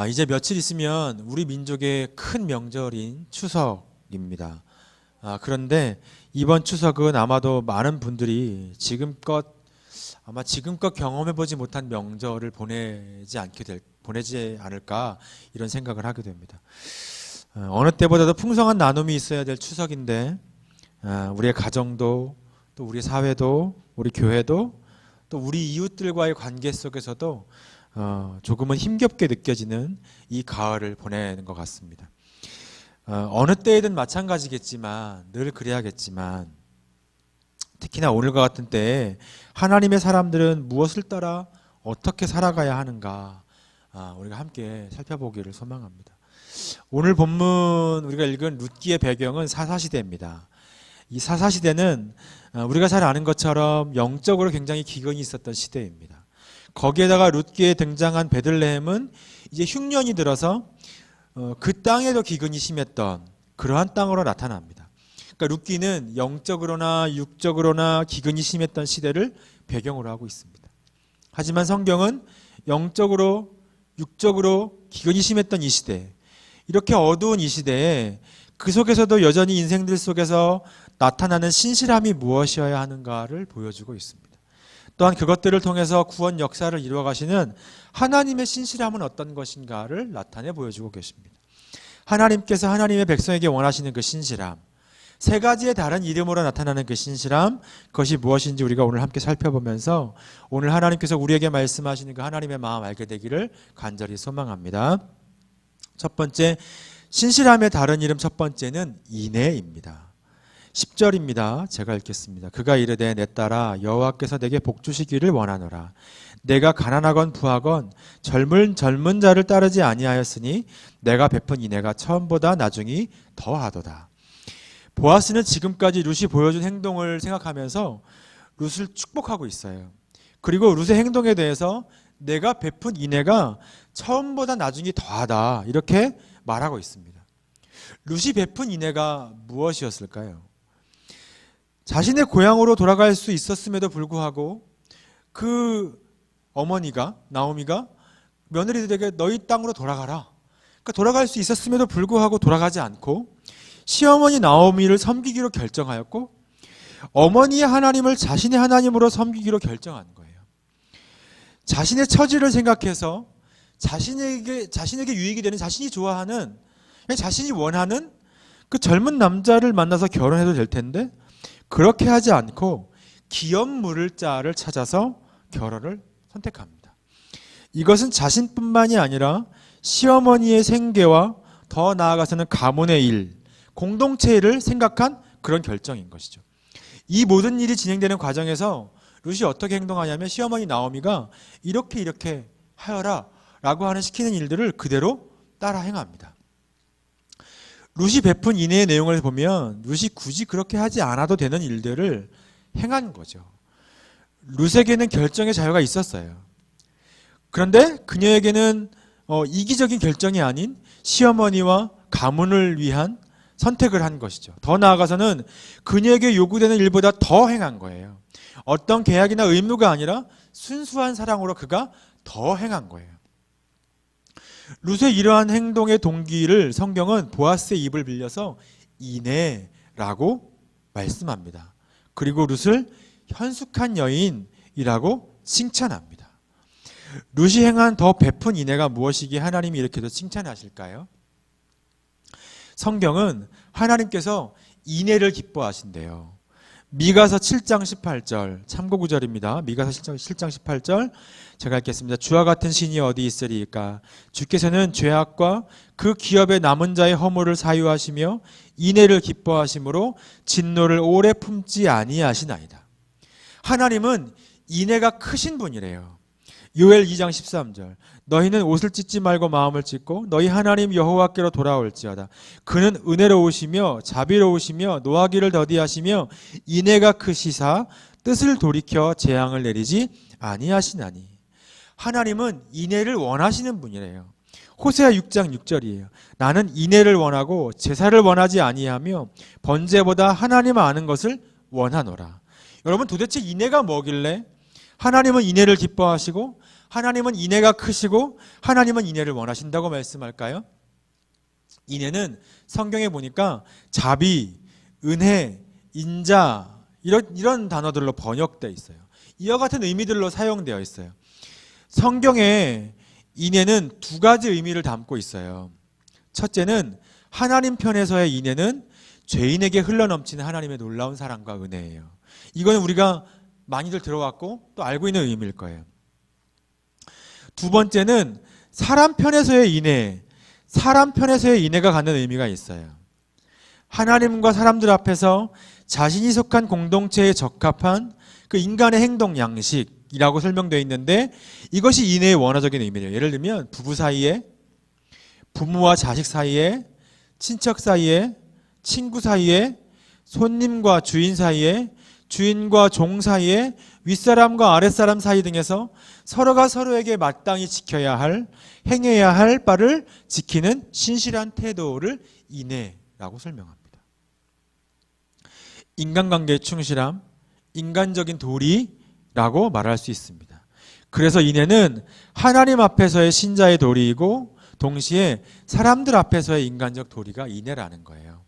이제 며칠 있으면 우리 민족의 큰 명절인 추석입니다. 그런데 이번 추석은 아마도 많은 분들이 지금껏 경험해보지 못한 명절을 보내지 않을까 이런 생각을 하게 됩니다. 어느 때보다도 풍성한 나눔이 있어야 될 추석인데 우리의 가정도 또 우리 사회도 우리 교회도 또 우리 이웃들과의 관계 속에서도 조금은 힘겹게 느껴지는 이 가을을 보내는 것 같습니다. 어느 때이든 마찬가지겠지만 늘 그래야겠지만 특히나 오늘과 같은 때에 하나님의 사람들은 무엇을 따라 어떻게 살아가야 하는가 우리가 함께 살펴보기를 소망합니다. 오늘 본문 우리가 읽은 룻기의 배경은 사사시대입니다. 이 사사시대는 우리가 잘 아는 것처럼 영적으로 굉장히 기근이 있었던 시대입니다. 거기에다가 룻기에 등장한 베들레헴은 이제 흉년이 들어서 그 땅에도 기근이 심했던 그러한 땅으로 나타납니다. 그러니까 룻기는 영적으로나 육적으로나 기근이 심했던 시대를 배경으로 하고 있습니다. 하지만 성경은 영적으로 육적으로 기근이 심했던 이 시대, 이렇게 어두운 이 시대에 그 속에서도 여전히 인생들 속에서 나타나는 신실함이 무엇이어야 하는가를 보여주고 있습니다. 또한 그것들을 통해서 구원 역사를 이루어 가시는 하나님의 신실함은 어떤 것인가를 나타내 보여주고 계십니다. 하나님께서 하나님의 백성에게 원하시는 그 신실함, 세 가지의 다른 이름으로 나타나는 그 신실함, 그것이 무엇인지 우리가 오늘 함께 살펴보면서 오늘 하나님께서 우리에게 말씀하시는 그 하나님의 마음 알게 되기를 간절히 소망합니다. 첫 번째, 신실함의 다른 이름 첫 번째는 인애입니다. 10절입니다. 제가 읽겠습니다. 그가 이르되 내 딸아 여호와께서 내게 복 주시기를 원하노라. 내가 가난하건 부하건 젊은 자를 따르지 아니하였으니 내가 베푼 인애가 처음보다 나중이 더하도다. 보아스는 지금까지 룻이 보여준 행동을 생각하면서 룻을 축복하고 있어요. 그리고 룻의 행동에 대해서 내가 베푼 인애가 처음보다 나중이 더하다 이렇게 말하고 있습니다. 룻이 베푼 인애가 무엇이었을까요? 자신의 고향으로 돌아갈 수 있었음에도 불구하고 그 어머니가 나오미가 며느리들에게 너희 땅으로 돌아가라. 그러니까 돌아갈 수 있었음에도 불구하고 돌아가지 않고 시어머니 나오미를 섬기기로 결정하였고 어머니의 하나님을 자신의 하나님으로 섬기기로 결정한 거예요. 자신의 처지를 생각해서 자신에게 유익이 되는, 자신이 좋아하는, 자신이 원하는 그 젊은 남자를 만나서 결혼해도 될 텐데 그렇게 하지 않고 기업 물을 자를 찾아서 결혼을 선택합니다. 이것은 자신뿐만이 아니라 시어머니의 생계와 더 나아가서는 가문의 일, 공동체를 생각한 그런 결정인 것이죠. 이 모든 일이 진행되는 과정에서 룻이 어떻게 행동하냐면 시어머니 나오미가 이렇게 하여라 라고 하는 시키는 일들을 그대로 따라 행합니다. 룻이 베푼 인애의 내용을 보면 룻이 굳이 그렇게 하지 않아도 되는 일들을 행한 거죠. 룻에게는 결정의 자유가 있었어요. 그런데 그녀에게는 이기적인 결정이 아닌 시어머니와 가문을 위한 선택을 한 것이죠. 더 나아가서는 그녀에게 요구되는 일보다 더 행한 거예요. 어떤 계약이나 의무가 아니라 순수한 사랑으로 그가 더 행한 거예요. 룻의 이러한 행동의 동기를 성경은 보아스의 입을 빌려서 인애라고 말씀합니다. 그리고 룻을 현숙한 여인이라고 칭찬합니다. 룻이 행한 더 베푼 인애가 무엇이기에 하나님이 이렇게도 칭찬하실까요? 성경은 하나님께서 인애를 기뻐하신대요. 미가서 7장 18절 참고구절입니다. 미가서 7장 18절 제가 읽겠습니다. 주와 같은 신이 어디 있으리까? 주께서는 죄악과 그 기업의 남은 자의 허물을 사유하시며 인애를 기뻐하심으로 진노를 오래 품지 아니하시나이다. 하나님은 인애가 크신 분이래요. 요엘 2장 13절 너희는 옷을 찢지 말고 마음을 찢고 너희 하나님 여호와께로 돌아올지어다. 그는 은혜로우시며 자비로우시며 노하기를 더디하시며 인애가 크시사 뜻을 돌이켜 재앙을 내리지 아니하시나니. 하나님은 인애를 원하시는 분이래요. 호세아 6장 6절이에요. 나는 인애를 원하고 제사를 원하지 아니하며 번제보다 하나님 아는 것을 원하노라. 여러분 도대체 인애가 뭐길래 하나님은 인애를 기뻐하시고 하나님은 인애가 크시고 하나님은 인애를 원하신다고 말씀할까요? 인애는 성경에 보니까 자비, 은혜, 인자 이런 단어들로 번역되어 있어요. 이와 같은 의미들로 사용되어 있어요. 성경에 인애는 두 가지 의미를 담고 있어요. 첫째는 하나님 편에서의 인애는 죄인에게 흘러넘치는 하나님의 놀라운 사랑과 은혜예요. 이거는 우리가 많이들 들어왔고 또 알고 있는 의미일 거예요. 두 번째는 사람 편에서의 인애, 사람 편에서의 인애가 갖는 의미가 있어요. 하나님과 사람들 앞에서 자신이 속한 공동체에 적합한 그 인간의 행동 양식이라고 설명되어 있는데 이것이 인애의 원어적인 의미예요. 예를 들면 부부 사이에, 부모와 자식 사이에, 친척 사이에, 친구 사이에, 손님과 주인 사이에, 주인과 종 사이에, 윗사람과 아랫사람 사이 등에서 서로가 서로에게 마땅히 지켜야 할, 행해야 할 바를 지키는 신실한 태도를 인애라고 설명합니다. 인간관계에 충실함, 인간적인 도리라고 말할 수 있습니다. 그래서 인애는 하나님 앞에서의 신자의 도리이고 동시에 사람들 앞에서의 인간적 도리가 인애라는 거예요.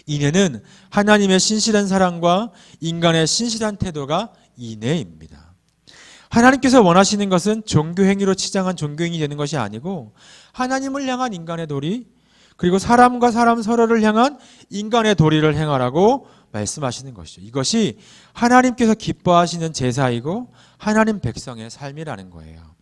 인애는 하나님의 신실한 사랑과 인간의 신실한 태도가 인애입니다. 하나님께서 원하시는 것은 종교행위로 치장한 종교행위 되는 것이 아니고 하나님을 향한 인간의 도리, 그리고 사람과 사람 서로를 향한 인간의 도리를 행하라고 말씀하시는 것이죠. 이것이 하나님께서 기뻐하시는 제사이고 하나님 백성의 삶이라는 거예요.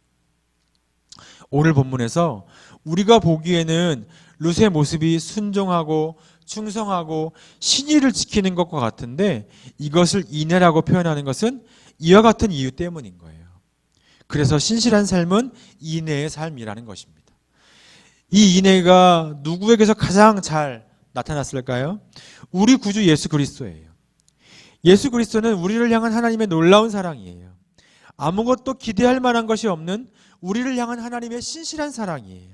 오늘 본문에서 우리가 보기에는 룻의 모습이 순종하고 충성하고 신의를 지키는 것과 같은데 이것을 인애라고 표현하는 것은 이와 같은 이유 때문인 거예요. 그래서 신실한 삶은 인애의 삶이라는 것입니다. 이 인애가 누구에게서 가장 잘 나타났을까요? 우리 구주 예수 그리스도예요. 예수 그리스도는 우리를 향한 하나님의 놀라운 사랑이에요. 아무것도 기대할 만한 것이 없는 우리를 향한 하나님의 신실한 사랑이에요.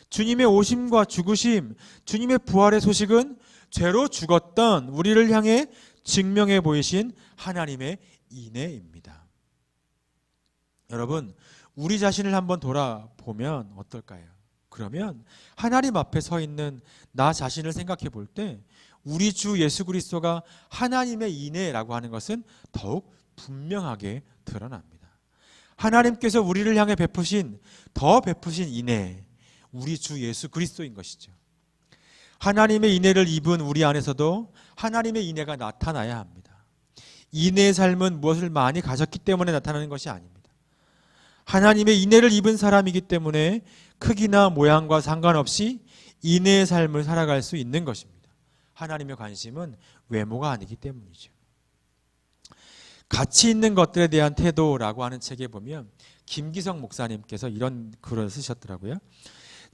주님의 오심과 죽으심, 주님의 부활의 소식은 죄로 죽었던 우리를 향해 증명해 보이신 하나님의 인애입니다. 여러분, 우리 자신을 한번 돌아보면 어떨까요? 그러면 하나님 앞에 서 있는 나 자신을 생각해 볼 때 우리 주 예수 그리스도가 하나님의 인애라고 하는 것은 더욱 분명하게 드러납니다. 하나님께서 우리를 향해 더 베푸신 인애, 우리 주 예수 그리스도인 것이죠. 하나님의 인애를 입은 우리 안에서도 하나님의 인애가 나타나야 합니다. 인애의 삶은 무엇을 많이 가졌기 때문에 나타나는 것이 아닙니다. 하나님의 인애를 입은 사람이기 때문에 크기나 모양과 상관없이 인애의 삶을 살아갈 수 있는 것입니다. 하나님의 관심은 외모가 아니기 때문이죠. 가치 있는 것들에 대한 태도라고 하는 책에 보면 김기성 목사님께서 이런 글을 쓰셨더라고요.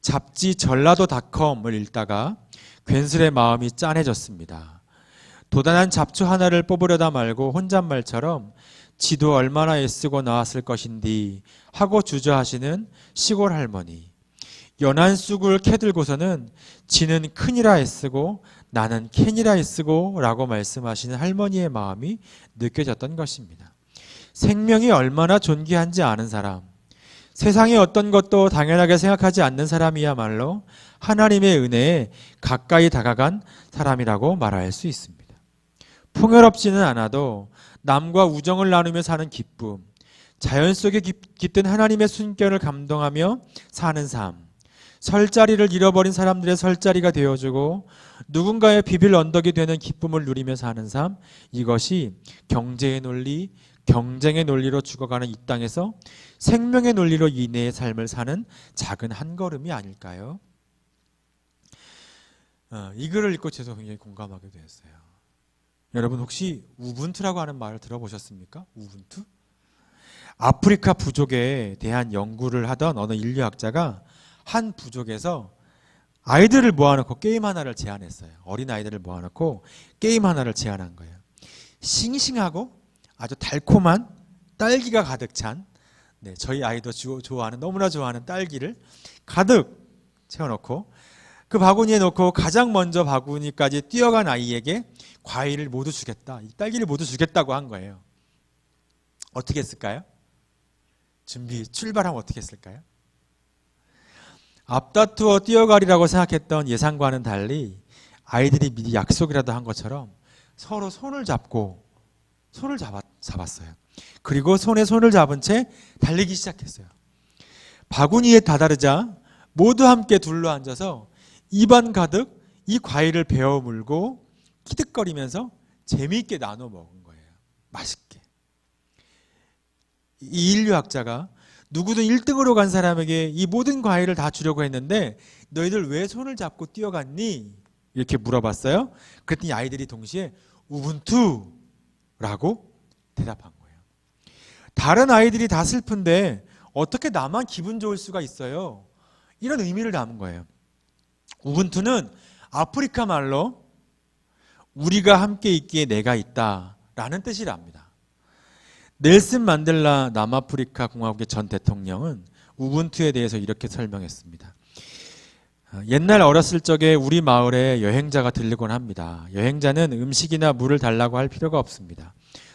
잡지 전라도닷컴을 읽다가 괜스레 마음이 짠해졌습니다. 도단한 잡초 하나를 뽑으려다 말고 혼잣말처럼 지도 얼마나 애쓰고 나왔을 것인디 하고 주저하시는 시골 할머니. 연한 쑥을 캐들고서는 지는 큰이라 애쓰고 나는 캔이라 애쓰고 라고 말씀하시는 할머니의 마음이 느껴졌던 것입니다. 생명이 얼마나 존귀한지 아는 사람, 세상의 어떤 것도 당연하게 생각하지 않는 사람이야말로 하나님의 은혜에 가까이 다가간 사람이라고 말할 수 있습니다. 풍요롭지는 않아도 남과 우정을 나누며 사는 기쁨, 자연 속에 깃든 하나님의 숨결을 감동하며 사는 삶, 설자리를 잃어버린 사람들의 설자리가 되어주고 누군가의 비빌 언덕이 되는 기쁨을 누리며 사는 삶, 이것이 경제의 논리, 경쟁의 논리로 죽어가는 이 땅에서 생명의 논리로 인애의 삶을 사는 작은 한 걸음이 아닐까요? 이 글을 읽고 저도 굉장히 공감하게 되었어요. 여러분 혹시 우분투라고 하는 말을 들어보셨습니까? 우분투? 아프리카 부족에 대한 연구를 하던 어느 인류학자가 한 부족에서 아이들을 모아놓고 게임 하나를 제안했어요. 어린 아이들을 모아놓고 게임 하나를 제안한 거예요. 싱싱하고 아주 달콤한 딸기가 가득 찬, 저희 아이도 좋아하는, 너무나 좋아하는 딸기를 가득 채워놓고 그 바구니에 놓고 가장 먼저 바구니까지 뛰어간 아이에게 과일을 모두 주겠다, 이 딸기를 모두 주겠다고 한 거예요. 어떻게 했을까요? 출발하면 어떻게 했을까요? 앞다투어 뛰어가리라고 생각했던 예상과는 달리 아이들이 미리 약속이라도 한 것처럼 서로 손을 잡았어요. 그리고 손에 손을 잡은 채 달리기 시작했어요. 바구니에 다다르자 모두 함께 둘러앉아서 입안 가득 이 과일을 베어 물고 키득거리면서 재미있게 나눠 먹은 거예요. 맛있게. 이 인류학자가 누구든 1등으로 간 사람에게 이 모든 과일을 다 주려고 했는데 너희들 왜 손을 잡고 뛰어갔니? 이렇게 물어봤어요. 그랬더니 아이들이 동시에 우분투라고 대답한 거예요. 다른 아이들이 다 슬픈데 어떻게 나만 기분 좋을 수가 있어요? 이런 의미를 담은 거예요. 우분투는 아프리카 말로 우리가 함께 있기에 내가 있다라는 뜻이랍니다. 넬슨 만델라 남아프리카 공화국의 전 대통령은 우분투에 대해서 이렇게 설명했습니다. 옛날 어렸을 적에 우리 마을에 여행자가 들르곤 합니다. 여행자는 음식이나 물을 달라고 할 필요가 없습니다.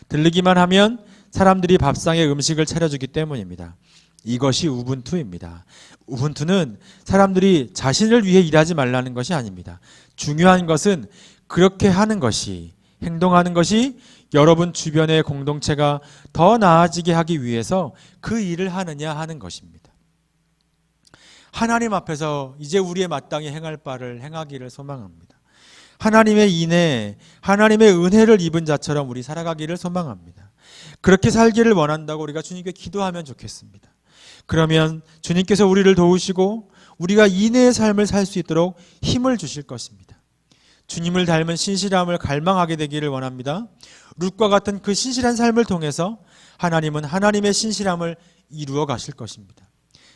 들르기만 하면 사람들이 밥상에 음식을 차려주기 때문입니다. 이것이 우분투입니다. 우분투는 사람들이 자신을 위해 일하지 말라는 것이 아닙니다. 중요한 것은 그렇게 하는 것이, 행동하는 것이 여러분 주변의 공동체가 더 나아지게 하기 위해서 그 일을 하느냐 하는 것입니다. 하나님 앞에서 이제 우리의 마땅히 행할 바를 행하기를 소망합니다. 하나님의 인애, 하나님의 은혜를 입은 자처럼 우리 살아가기를 소망합니다. 그렇게 살기를 원한다고 우리가 주님께 기도하면 좋겠습니다. 그러면 주님께서 우리를 도우시고 우리가 인애의 삶을 살 수 있도록 힘을 주실 것입니다. 주님을 닮은 신실함을 갈망하게 되기를 원합니다. 룻과 같은 그 신실한 삶을 통해서 하나님은 하나님의 신실함을 이루어 가실 것입니다.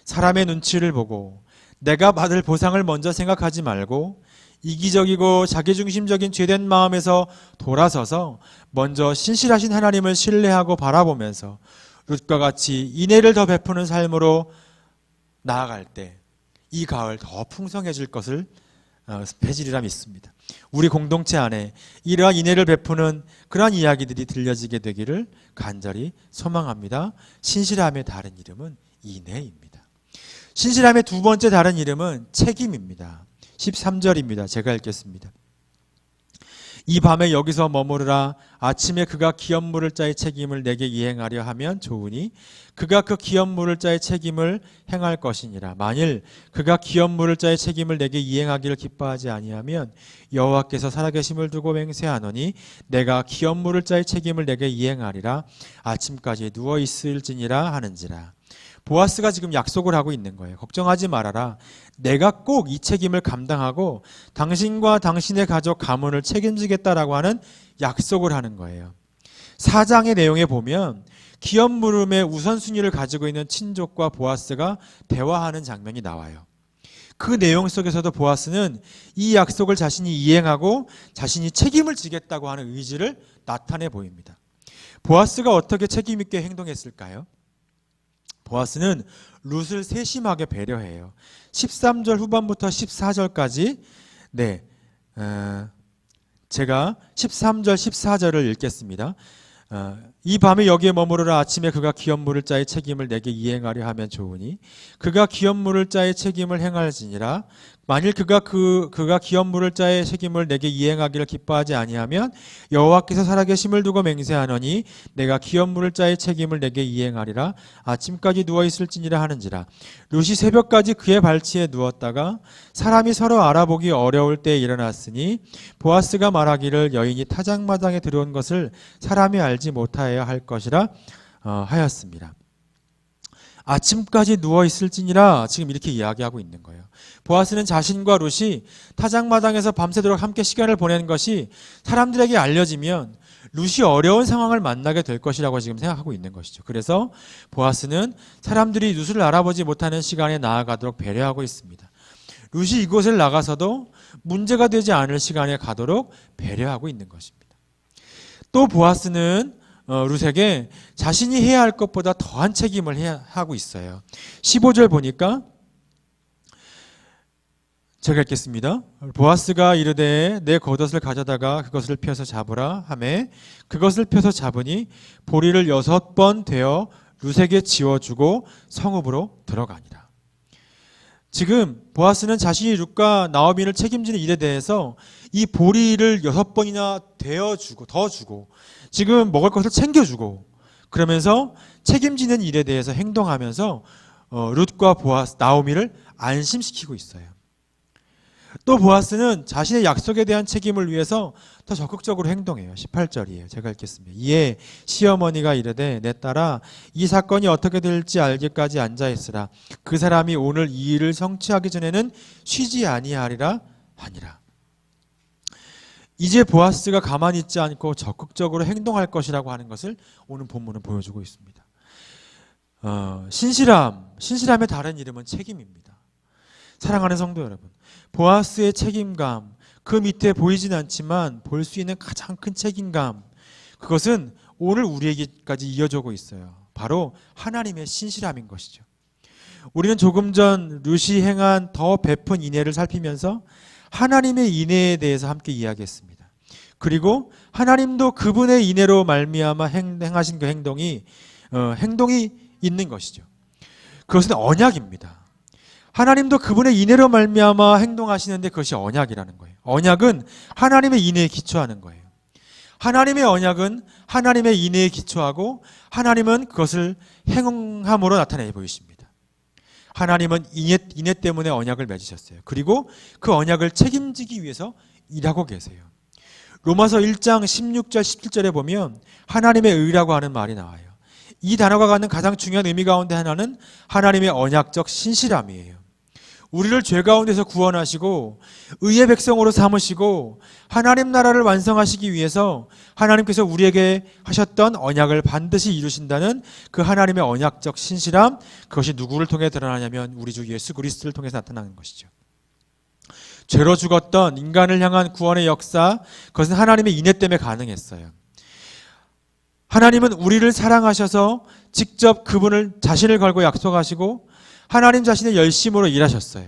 사람의 눈치를 보고 내가 받을 보상을 먼저 생각하지 말고 이기적이고 자기중심적인 죄된 마음에서 돌아서서 먼저 신실하신 하나님을 신뢰하고 바라보면서 룻과 같이 인애를 더 베푸는 삶으로 나아갈 때 이 가을 더 풍성해질 것을 배질이라 믿습니다. 우리 공동체 안에 이러한 인애를 베푸는 그러한 이야기들이 들려지게 되기를 간절히 소망합니다. 신실함의 다른 이름은 인애입니다. 신실함의 두 번째 다른 이름은 책임입니다. 13절입니다. 제가 읽겠습니다. 이 밤에 여기서 머무르라. 아침에 그가 기업 물을 자의 책임을 내게 이행하려 하면 좋으니 그가 그 기업 물을 자의 책임을 행할 것이니라. 만일 그가 기업 물을 자의 책임을 내게 이행하기를 기뻐하지 아니하면 여호와께서 살아계심을 두고 맹세하노니 내가 기업 물을 자의 책임을 내게 이행하리라. 아침까지 누워 있을지니라 하는지라. 보아스가 지금 약속을 하고 있는 거예요. 걱정하지 말아라. 내가 꼭 이 책임을 감당하고 당신과 당신의 가족 가문을 책임지겠다라고 하는 약속을 하는 거예요. 4장의 내용에 보면 기업 물음의 우선순위를 가지고 있는 친족과 보아스가 대화하는 장면이 나와요. 그 내용 속에서도 보아스는 이 약속을 자신이 이행하고 자신이 책임을 지겠다고 하는 의지를 나타내 보입니다. 보아스가 어떻게 책임 있게 행동했을까요? 보아스는 룻을 세심하게 배려해요. 13절 후반부터 14절까지 제가 13절 14절을 읽겠습니다. 이 밤에 여기에 머무르라. 아침에 그가 기업 물을 자의 책임을 내게 이행하려 하면 좋으니 그가 기업 물을 자의 책임을 행할지니라. 만일 그가 기업 물을 자의 책임을 내게 이행하기를 기뻐하지 아니하면 여호와께서 살아계심을 두고 맹세하노니 내가 기업 물을 자의 책임을 내게 이행하리라. 아침까지 누워 있을지니라 하는지라. 룻이 새벽까지 그의 발치에 누웠다가 사람이 서로 알아보기 어려울 때에 일어났으니 보아스가 말하기를 여인이 타작마당에 들어온 것을 사람이 알지 못하여야 할 것이라 하였습니다. 아침까지 누워 있을지니라 지금 이렇게 이야기하고 있는 거예요. 보아스는 자신과 룻이 타작마당에서 밤새도록 함께 시간을 보내는 것이 사람들에게 알려지면 룻이 어려운 상황을 만나게 될 것이라고 지금 생각하고 있는 것이죠. 그래서 보아스는 사람들이 룻을 알아보지 못하는 시간에 나아가도록 배려하고 있습니다. 룻이 이곳을 나가서도 문제가 되지 않을 시간에 가도록 배려하고 있는 것입니다. 또 보아스는 룻에게 자신이 해야 할 것보다 더한 책임을 하고 있어요. 15절 보니까 제가 읽겠습니다. 보아스가 이르되 내 겉옷을 가져다가 그것을 펴서 잡으라 하매 그것을 펴서 잡으니 보리를 6번 되어 룻에게 지워주고 성읍으로 들어가니라. 지금 보아스는 자신이 룻과 나오미를 책임지는 일에 대해서 이 보리를 6번이나 되어주고 더 주고 지금 먹을 것을 챙겨주고 그러면서 책임지는 일에 대해서 행동하면서 룻과 보아스, 나오미를 안심시키고 있어요. 또 보아스는 자신의 약속에 대한 책임을 위해서 더 적극적으로 행동해요. 18절이에요. 제가 읽겠습니다. 이에 시어머니가 이르되 내 딸아 이 사건이 어떻게 될지 알기까지 앉아있으라. 그 사람이 오늘 이 일을 성취하기 전에는 쉬지 아니하리라 하니라. 이제 보아스가 가만히 있지 않고 적극적으로 행동할 것이라고 하는 것을 오늘 본문은 보여주고 있습니다. 신실함의 다른 이름은 책임입니다. 사랑하는 성도 여러분, 보아스의 책임감, 그 밑에 보이진 않지만 볼 수 있는 가장 큰 책임감, 그것은 오늘 우리에게까지 이어지고 있어요. 바로 하나님의 신실함인 것이죠. 우리는 조금 전 룻이 행한 더 베푼 인애를 살피면서 하나님의 인애에 대해서 함께 이야기했습니다. 그리고 하나님도 그분의 인애로 말미암아 행하신 그 행동이 있는 것이죠. 그것은 언약입니다. 하나님도 그분의 인애로 말미암아 행동하시는데 그것이 언약이라는 거예요. 언약은 하나님의 인애에 기초하는 거예요. 하나님의 언약은 하나님의 인애에 기초하고 하나님은 그것을 행함으로 나타내 보이십니다. 하나님은 인애 때문에 언약을 맺으셨어요. 그리고 그 언약을 책임지기 위해서 일하고 계세요. 로마서 1장 16절 17절에 보면 하나님의 의라고 하는 말이 나와요. 이 단어가 갖는 가장 중요한 의미 가운데 하나는 하나님의 언약적 신실함이에요. 우리를 죄 가운데서 구원하시고 의의 백성으로 삼으시고 하나님 나라를 완성하시기 위해서 하나님께서 우리에게 하셨던 언약을 반드시 이루신다는 그 하나님의 언약적 신실함, 그것이 누구를 통해 드러나냐면 우리 주 예수 그리스도를 통해서 나타나는 것이죠. 죄로 죽었던 인간을 향한 구원의 역사, 그것은 하나님의 인애 때문에 가능했어요. 하나님은 우리를 사랑하셔서 직접 자신을 걸고 약속하시고 하나님 자신의 열심으로 일하셨어요.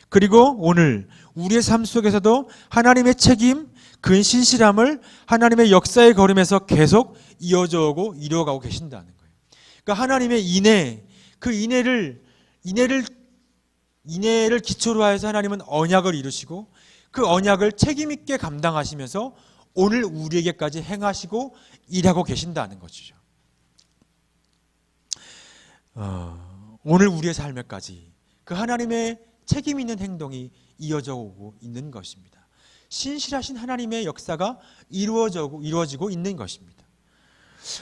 그리고 오늘 우리의 삶 속에서도 하나님의 책임, 그 신실함을 하나님의 역사의 걸음에서 계속 이어져 오고 이루어가고 계신다는 거예요. 그러니까 하나님의 인애, 그 인애를 기초로 하여서 하나님은 언약을 이루시고 그 언약을 책임 있게 감당하시면서 오늘 우리에게까지 행하시고 일하고 계신다는 것이죠. 오늘 우리의 삶에까지 그 하나님의 책임 있는 행동이 이어져 오고 있는 것입니다. 신실하신 하나님의 역사가 이루어지고 있는 것입니다.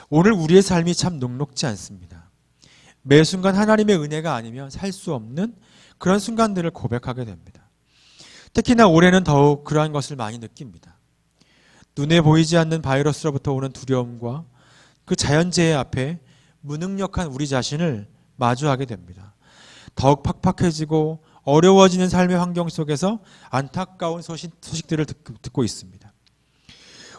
오늘 우리의 삶이 참 녹록지 않습니다. 매 순간 하나님의 은혜가 아니면 살 수 없는 그런 순간들을 고백하게 됩니다. 특히나 올해는 더욱 그러한 것을 많이 느낍니다. 눈에 보이지 않는 바이러스로부터 오는 두려움과 그 자연재해 앞에 무능력한 우리 자신을 마주하게 됩니다. 더욱 팍팍해지고 어려워지는 삶의 환경 속에서 안타까운 소식들을 듣고 있습니다.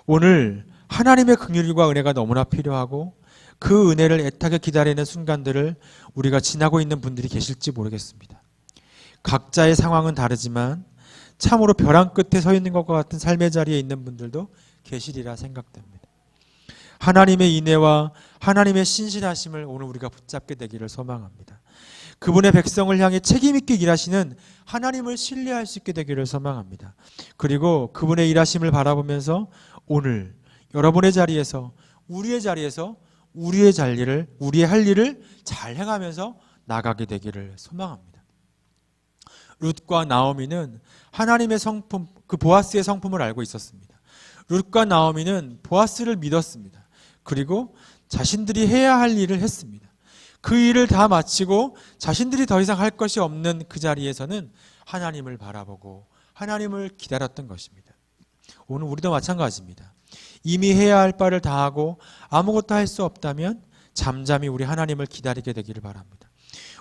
오늘 하나님의 긍휼과 은혜가 너무나 필요하고 그 은혜를 애타게 기다리는 순간들을 우리가 지나고 있는 분들이 계실지 모르겠습니다. 각자의 상황은 다르지만 참으로 벼랑 끝에 서 있는 것과 같은 삶의 자리에 있는 분들도 계시리라 생각됩니다. 하나님의 인애와 하나님의 신실하심을 오늘 우리가 붙잡게 되기를 소망합니다. 그분의 백성을 향해 책임 있게 일하시는 하나님을 신뢰할 수 있게 되기를 소망합니다. 그리고 그분의 일하심을 바라보면서 오늘 여러분의 자리에서 우리의 할 일을 잘 행하면서 나가게 되기를 소망합니다. 룻과 나오미는 하나님의 성품, 그 보아스의 성품을 알고 있었습니다. 룻과 나오미는 보아스를 믿었습니다. 그리고 자신들이 해야 할 일을 했습니다. 그 일을 다 마치고 자신들이 더 이상 할 것이 없는 그 자리에서는 하나님을 바라보고 하나님을 기다렸던 것입니다. 오늘 우리도 마찬가지입니다. 이미 해야 할 바를 다 하고 아무것도 할 수 없다면 잠잠히 우리 하나님을 기다리게 되기를 바랍니다.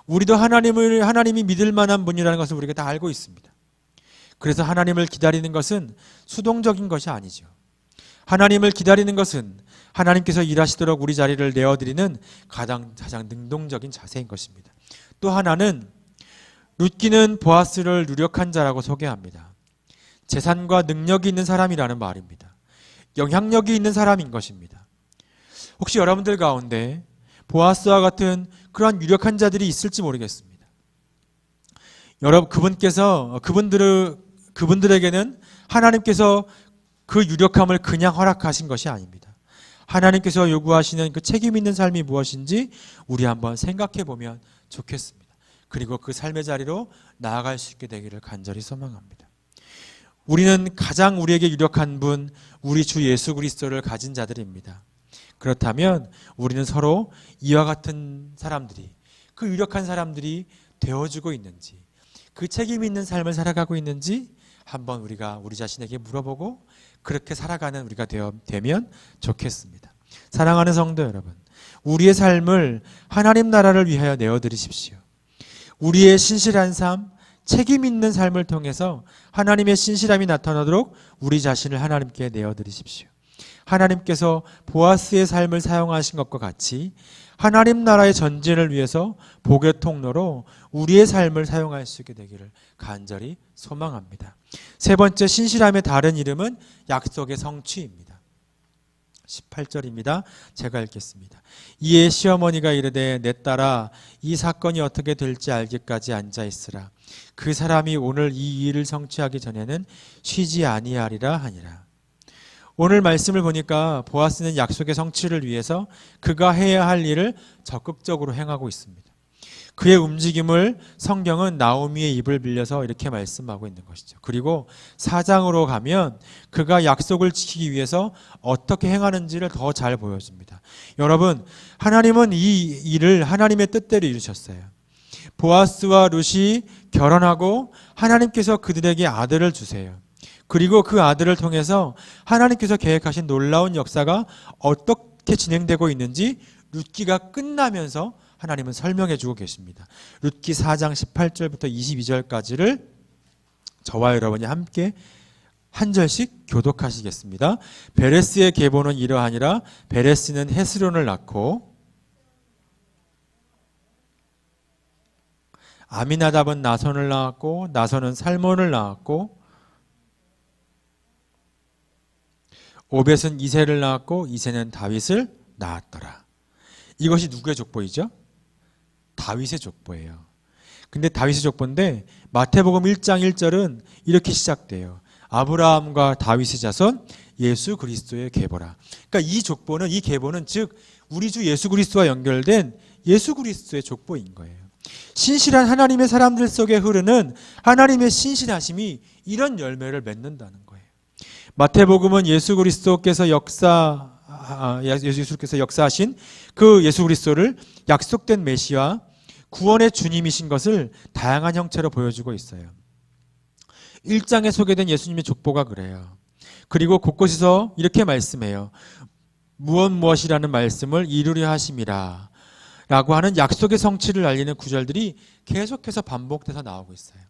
우리도 하나님이 믿을 만한 분이라는 것을 우리가 다 알고 있습니다. 그래서 하나님을 기다리는 것은 수동적인 것이 아니죠. 하나님을 기다리는 것은 하나님께서 일하시도록 우리 자리를 내어드리는 가장 능동적인 자세인 것입니다. 또 하나는 룻기는 보아스를 유력한 자라고 소개합니다. 재산과 능력이 있는 사람이라는 말입니다. 영향력이 있는 사람인 것입니다. 혹시 여러분들 가운데 보아스와 같은 그러한 유력한 자들이 있을지 모르겠습니다. 여러분 그분들에게는 하나님께서 그 유력함을 그냥 허락하신 것이 아닙니다. 하나님께서 요구하시는 그 책임 있는 삶이 무엇인지 우리 한번 생각해 보면 좋겠습니다. 그리고 그 삶의 자리로 나아갈 수 있게 되기를 간절히 소망합니다. 우리는 가장 우리에게 유력한 분, 우리 주 예수 그리스도를 가진 자들입니다. 그렇다면 우리는 서로 이와 같은 사람들이, 그 유력한 사람들이 되어주고 있는지, 그 책임 있는 삶을 살아가고 있는지 한번 우리가 우리 자신에게 물어보고 그렇게 살아가는 우리가 되면 좋겠습니다. 사랑하는 성도 여러분, 우리의 삶을 하나님 나라를 위하여 내어드리십시오. 우리의 신실한 삶, 책임 있는 삶을 통해서 하나님의 신실함이 나타나도록 우리 자신을 하나님께 내어드리십시오. 하나님께서 보아스의 삶을 사용하신 것과 같이 하나님 나라의 전진을 위해서 복의 통로로 우리의 삶을 사용할 수 있게 되기를 간절히 소망합니다. 세 번째, 신실함의 다른 이름은 약속의 성취입니다. 18절입니다. 제가 읽겠습니다. 이에 시어머니가 이르되 내 딸아 이 사건이 어떻게 될지 알기까지 앉아있으라. 그 사람이 오늘 이 일을 성취하기 전에는 쉬지 아니하리라 하니라. 오늘 말씀을 보니까 보아스는 약속의 성취를 위해서 그가 해야 할 일을 적극적으로 행하고 있습니다. 그의 움직임을 성경은 나오미의 입을 빌려서 이렇게 말씀하고 있는 것이죠. 그리고 4장으로 가면 그가 약속을 지키기 위해서 어떻게 행하는지를 더 잘 보여줍니다. 여러분, 하나님은 이 일을 하나님의 뜻대로 이루셨어요. 보아스와 룻이 결혼하고 하나님께서 그들에게 아들을 주세요. 그리고 그 아들을 통해서 하나님께서 계획하신 놀라운 역사가 어떻게 진행되고 있는지 룻기가 끝나면서 하나님은 설명해 주고 계십니다. 룻기 4장 18절부터 22절까지를 저와 여러분이 함께 한 절씩 교독하시겠습니다. 베레스의 계보는 이러하니라. 베레스는 헤스론을 낳고 아미나답은 나손을 낳았고 나손은 살몬을 낳았고 오벳은 이새를 낳았고 이새는 다윗을 낳았더라. 이것이 누구의 족보이죠? 다윗의 족보예요. 근데 다윗의 족보인데 마태복음 1장 1절은 이렇게 시작돼요. 아브라함과 다윗의 자손 예수 그리스도의 계보라. 그러니까 이 족보는, 이 계보는 즉 우리 주 예수 그리스도와 연결된 예수 그리스도의 족보인 거예요. 신실한 하나님의 사람들 속에 흐르는 하나님의 신실하심이 이런 열매를 맺는다는 거예요. 마태복음은 예수 그리스도께서 역사하신 그 예수 그리스도를 약속된 메시아, 구원의 주님이신 것을 다양한 형태로 보여주고 있어요. 1장에 소개된 예수님의 족보가 그래요. 그리고 곳곳에서 이렇게 말씀해요. 무엇이라는 말씀을 이루려 하심이라 라고 하는 약속의 성취를 알리는 구절들이 계속해서 반복돼서 나오고 있어요.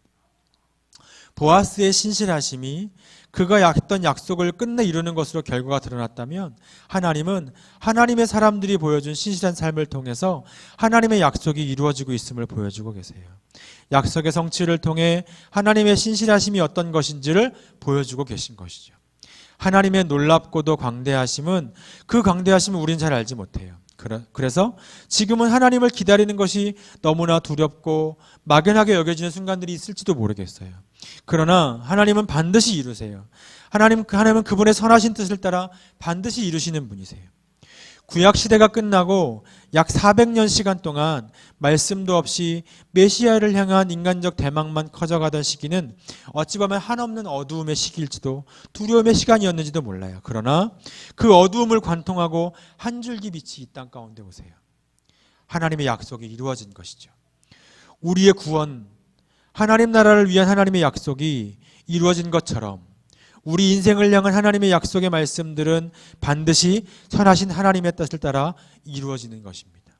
보아스의 신실하심이 그가 했던 약속을 끝내 이루는 것으로 결과가 드러났다면 하나님은 하나님의 사람들이 보여준 신실한 삶을 통해서 하나님의 약속이 이루어지고 있음을 보여주고 계세요. 약속의 성취를 통해 하나님의 신실하심이 어떤 것인지를 보여주고 계신 것이죠. 하나님의 놀랍고도 광대하심은, 그 광대하심을 우리는 잘 알지 못해요. 그래서 지금은 하나님을 기다리는 것이 너무나 두렵고 막연하게 여겨지는 순간들이 있을지도 모르겠어요. 그러나 하나님은 반드시 이루세요. 하나님은 그분의 선하신 뜻을 따라 반드시 이루시는 분이세요. 구약 시대가 끝나고 약 400년 시간 동안 말씀도 없이 메시아를 향한 인간적 대망만 커져가던 시기는 어찌 보면 한없는 어두움의 시기일지도 두려움의 시간이었는지도 몰라요. 그러나 그 어두움을 관통하고 한 줄기 빛이 이 땅 가운데 오세요. 하나님의 약속이 이루어진 것이죠. 우리의 구원, 하나님 나라를 위한 하나님의 약속이 이루어진 것처럼 우리 인생을 향한 하나님의 약속의 말씀들은 반드시 선하신 하나님의 뜻을 따라 이루어지는 것입니다.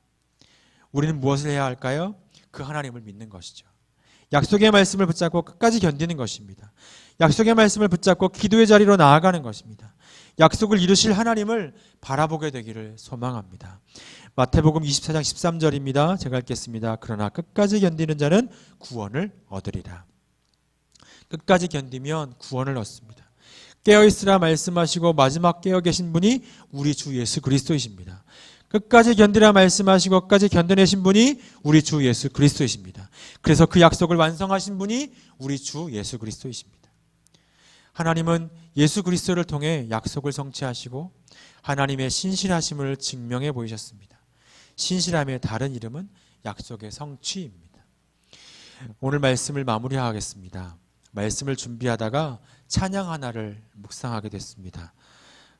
우리는 무엇을 해야 할까요? 그 하나님을 믿는 것이죠. 약속의 말씀을 붙잡고 끝까지 견디는 것입니다. 약속의 말씀을 붙잡고 기도의 자리로 나아가는 것입니다. 약속을 이루실 하나님을 바라보게 되기를 소망합니다. 마태복음 24장 13절입니다. 제가 읽겠습니다. 그러나 끝까지 견디는 자는 구원을 얻으리라. 끝까지 견디면 구원을 얻습니다. 깨어있으라 말씀하시고 마지막 깨어 계신 분이 우리 주 예수 그리스도이십니다. 끝까지 견디라 말씀하시고 끝까지 견뎌내신 분이 우리 주 예수 그리스도이십니다. 그래서 그 약속을 완성하신 분이 우리 주 예수 그리스도이십니다. 하나님은 예수 그리스도를 통해 약속을 성취하시고 하나님의 신실하심을 증명해 보이셨습니다. 신실함의 다른 이름은 약속의 성취입니다. 오늘 말씀을 마무리하겠습니다. 말씀을 준비하다가 찬양 하나를 묵상하게 됐습니다.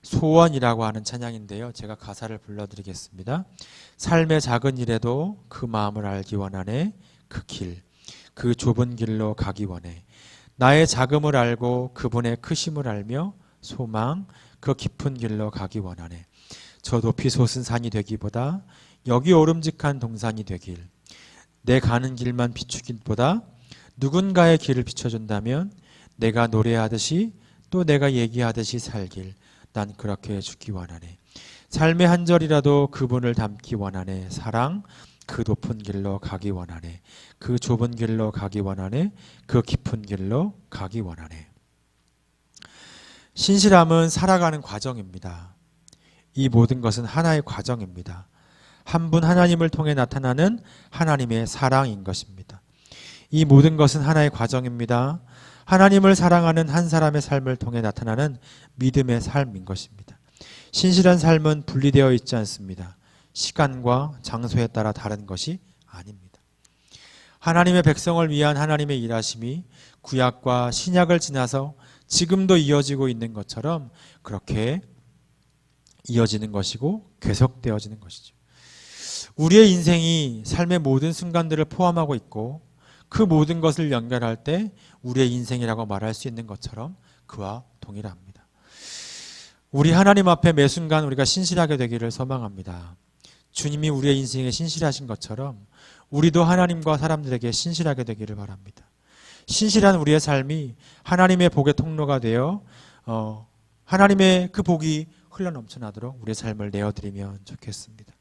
소원이라고 하는 찬양인데요. 제가 가사를 불러드리겠습니다. 삶의 작은 일에도 그 마음을 알기 원하네. 그 길, 그 좁은 길로 가기 원해. 나의 작음을 알고 그분의 크심을 알며 소망, 그 깊은 길로 가기 원하네. 저 높이 솟은 산이 되기보다 여기 오름직한 동산이 되길. 내 가는 길만 비추기보다 누군가의 길을 비춰준다면 내가 노래하듯이 또 내가 얘기하듯이 살길. 난 그렇게 죽기 원하네. 삶의 한 절이라도 그분을 담기 원하네. 사랑, 그 높은 길로 가기 원하네. 그 좁은 길로 가기 원하네. 그 깊은 길로 가기 원하네. 신실함은 살아가는 과정입니다. 이 모든 것은 하나의 과정입니다. 한 분 하나님을 통해 나타나는 하나님의 사랑인 것입니다. 이 모든 것은 하나의 과정입니다. 하나님을 사랑하는 한 사람의 삶을 통해 나타나는 믿음의 삶인 것입니다. 신실한 삶은 분리되어 있지 않습니다. 시간과 장소에 따라 다른 것이 아닙니다. 하나님의 백성을 위한 하나님의 일하심이 구약과 신약을 지나서 지금도 이어지고 있는 것처럼 그렇게 이어지는 것이고 계속되어지는 것이죠. 우리의 인생이 삶의 모든 순간들을 포함하고 있고 그 모든 것을 연결할 때 우리의 인생이라고 말할 수 있는 것처럼 그와 동일합니다. 우리 하나님 앞에 매 순간 우리가 신실하게 되기를 소망합니다. 주님이 우리의 인생에 신실하신 것처럼 우리도 하나님과 사람들에게 신실하게 되기를 바랍니다. 신실한 우리의 삶이 하나님의 복의 통로가 되어 하나님의 그 복이 흘러넘쳐나도록 우리의 삶을 내어드리면 좋겠습니다.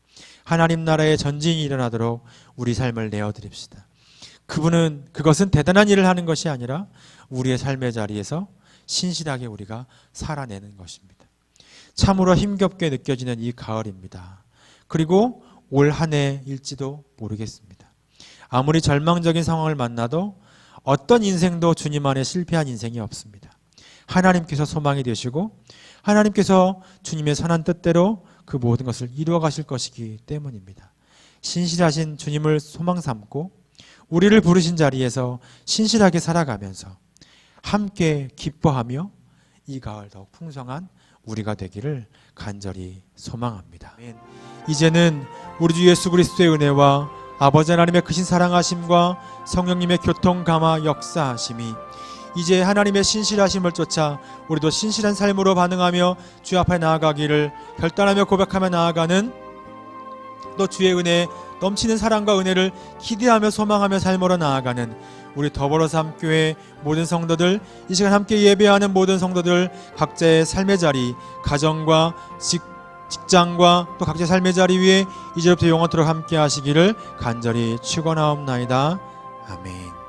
하나님 나라의 전진이 일어나도록 우리 삶을 내어드립시다. 그것은 대단한 일을 하는 것이 아니라 우리의 삶의 자리에서 신실하게 우리가 살아내는 것입니다. 참으로 힘겹게 느껴지는 이 가을입니다. 그리고 올 한 해일지도 모르겠습니다. 아무리 절망적인 상황을 만나도 어떤 인생도 주님 안에 실패한 인생이 없습니다. 하나님께서 소망이 되시고 하나님께서 주님의 선한 뜻대로 그 모든 것을 이루어 가실 것이기 때문입니다. 신실하신 주님을 소망 삼고 우리를 부르신 자리에서 신실하게 살아가면서 함께 기뻐하며 이 가을 더욱 풍성한 우리가 되기를 간절히 소망합니다. 이제는 우리 주 예수 그리스도의 은혜와 아버지 하나님의 크신 사랑하심과 성령님의 교통 감화 역사하심이 이제 하나님의 신실하심을 쫓아 우리도 신실한 삶으로 반응하며 주 앞에 나아가기를 결단하며 고백하며 나아가는 또 주의 은혜 넘치는 사랑과 은혜를 기대하며 소망하며 삶으로 나아가는 우리 더불어 삶교회 모든 성도들, 이 시간 함께 예배하는 모든 성도들 각자의 삶의 자리, 가정과 직장과 또 각자의 삶의 자리 위에 이제부터 영원토록 함께 하시기를 간절히 축원하옵나이다. 아멘.